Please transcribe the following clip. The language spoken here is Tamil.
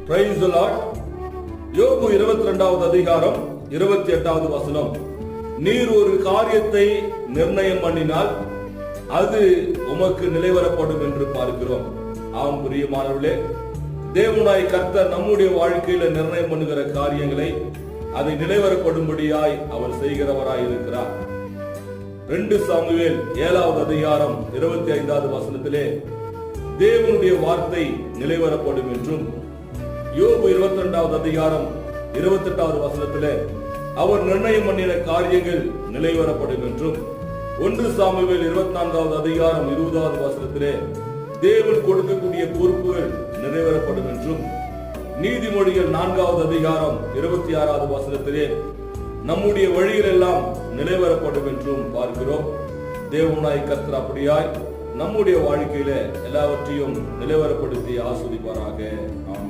Praise the Lord. யோபு 22வது அதிகாரம் 28வது வசனம். நீர் ஒரு காரியத்தை நிர்ணயம் பண்ணினால் அது உமக்கு நிலைவரப்படும் என்று பார்க்கிறோம். ஆம் பிரியமானவர்களே, தேவனாய் கர்த்தர் நம்முடைய வாழ்க்கையில நிர்ணயம் பண்ணுகிற காரியங்களை அதை நிலைவரப்படும்படியாய் அவர் செய்கிறவராய் இருக்கிறார். 2 சாமுவேல் 7வது அதிகாரம் 25வது வசனத்திலே தேவனுடைய வார்த்தை நிலைவரப்படும் என்றும், யோபு 22வது அதிகாரம் 28வது வசனத்திலே அவர் நிர்ணயம் பண்ணின காரியங்கள் நிலைவரப்படும் என்றும், 1 சாமுவேல் 24வது அதிகாரம் 20வது வசனத்திலே தேவன் கொடுக்கக்கூடிய பொறுப்புகள் நிறைவேறப்படும் என்றும், நீதிமொழிகள் 4வது அதிகாரம் 26வது வசனத்திலே நம்முடைய வழிகள் எல்லாம் நிலைவரப்படும் என்றும் பார்க்கிறோம். தேவனாய் கர்த்தர் அப்படியாய் நம்முடைய வாழ்க்கையில எல்லாவற்றையும் நிலைவரப்படுத்தி ஆஸ்வதிப்பாராக.